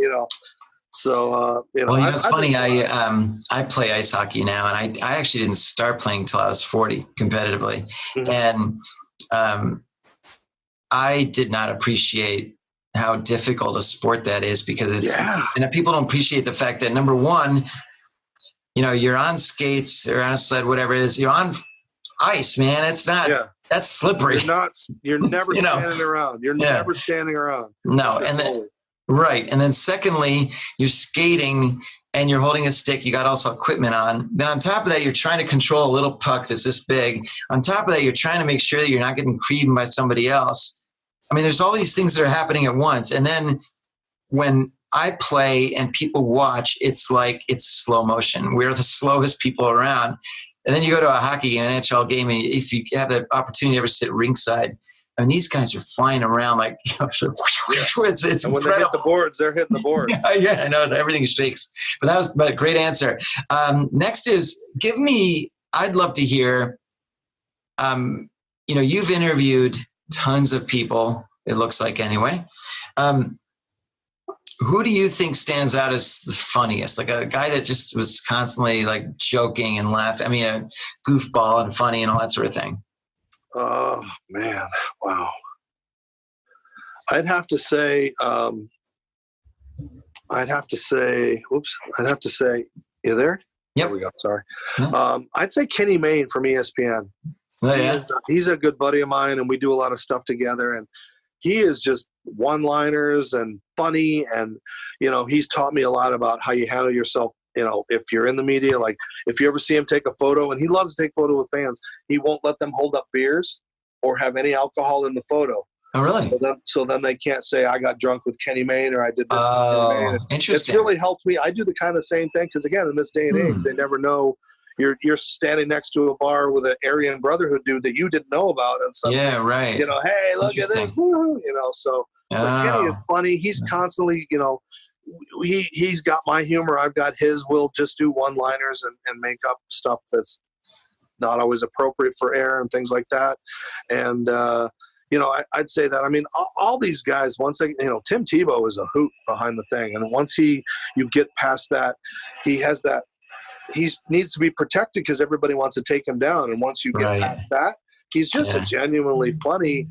so, Well, it's funny. I play ice hockey now, and I actually didn't start playing until I was 40 competitively. Mm-hmm. And I did not appreciate how difficult a sport that is because and people don't appreciate the fact that, number one, you're on skates or on a sled, whatever it is, you're on ice, man. It's not, that's slippery. You're never standing around. You're never standing around. No. And then, right. And then secondly, you're skating and you're holding a stick. You got also equipment on. Then on top of that, you're trying to control a little puck that's this big. On top of that, you're trying to make sure that you're not getting creamed by somebody else. I mean, there's all these things that are happening at once. And then when I play and people watch, it's like it's slow motion. We're the slowest people around. And then you go to a hockey game, an NHL game, and if you have the opportunity to ever sit ringside, I mean, these guys are flying around like, it's and incredible. When they hit the boards, they're hitting the board. I know, everything shakes. But a great answer. Next is, I'd love to hear, you've interviewed tons of people, it looks like anyway. Who do you think stands out as the funniest? Like a guy that just was constantly like joking and laughing. I mean, a goofball and funny and all that sort of thing. Oh, man. Wow. I'd have to say, you there? Yep. There we go. Sorry. No. I'd say Kenny Mayne from ESPN. Oh, yeah. He's a good buddy of mine, and we do a lot of stuff together. And he is just one-liners and funny. And, he's taught me a lot about how you handle yourself. If you're in the media, like if you ever see him take a photo, and he loves to take photos with fans, he won't let them hold up beers or have any alcohol in the photo. Oh, really? So then they can't say I got drunk with Kenny Mayne or I did this with Kenny Mayne. Interesting. It's really helped me. I do the kind of same thing because, again, in this day and age, they never know. You're standing next to a bar with an Aryan Brotherhood dude that you didn't know about, and something. Yeah, right. Hey, look at this. So but Kenny is funny. He's constantly, he's got my humor. I've got his. We'll just do one-liners and make up stuff that's not always appropriate for air and things like that. And, I'd say that, I mean, all these guys, once they, Tim Tebow is a hoot behind the thing. And once you get past that, he needs to be protected because everybody wants to take him down. And once you get past that, he's just a genuinely funny,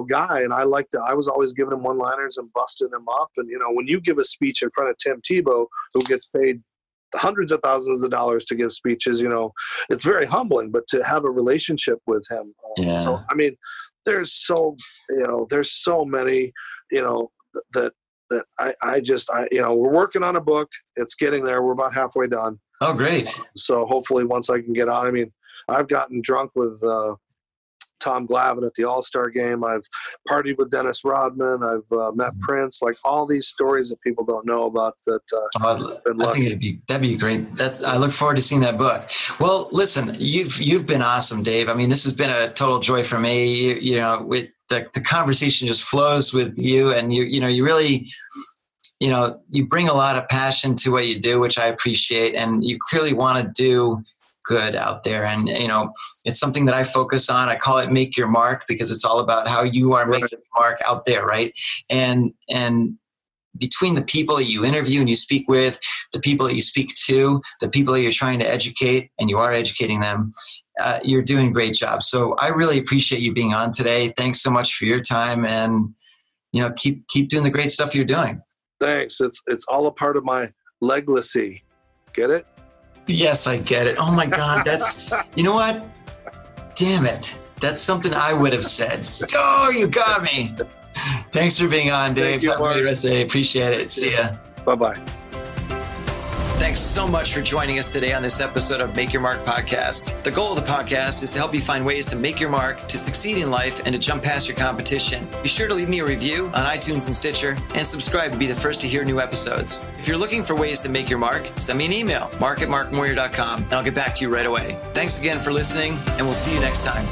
guy. And I was always giving him one-liners and busting him up. And, when you give a speech in front of Tim Tebow, who gets paid hundreds of thousands of dollars to give speeches, it's very humbling, but to have a relationship with him. So, I mean, there's so many, that we're working on a book. It's getting there. We're about halfway done. Oh, great. So hopefully once I can get out, I mean, I've gotten drunk with Tom Glavine at the All-Star game. I've partied with Dennis Rodman. I've met Prince, like all these stories that people don't know about that. I think that'd be great. I look forward to seeing that book. Well, listen, you've been awesome, Dave. I mean, this has been a total joy for me. With the conversation just flows with you, and you really, you bring a lot of passion to what you do, which I appreciate, and you clearly want to do good out there. And, it's something that I focus on. I call it Make Your Mark, because it's all about how you are making your mark out there. Right. And between the people that you interview and you speak with, the people that you speak to, the people that you're trying to educate, and you are educating them, you're doing a great job. So I really appreciate you being on today. Thanks so much for your time, and, keep doing the great stuff you're doing. Thanks. It's all a part of my legacy. Get it? Yes, I get it. Oh my God. That's, you know what? Damn it. That's something I would have said. Oh, you got me. Thanks for being on, Dave. Have a great rest of the day. Appreciate it. See ya. Bye-bye. Thanks so much for joining us today on this episode of Make Your Mark podcast. The goal of the podcast is to help you find ways to make your mark, to succeed in life, and to jump past your competition. Be sure to leave me a review on iTunes and Stitcher, and subscribe to be the first to hear new episodes. If you're looking for ways to make your mark, send me an email, mark@markmoyer.com, and I'll get back to you right away. Thanks again for listening, and we'll see you next time.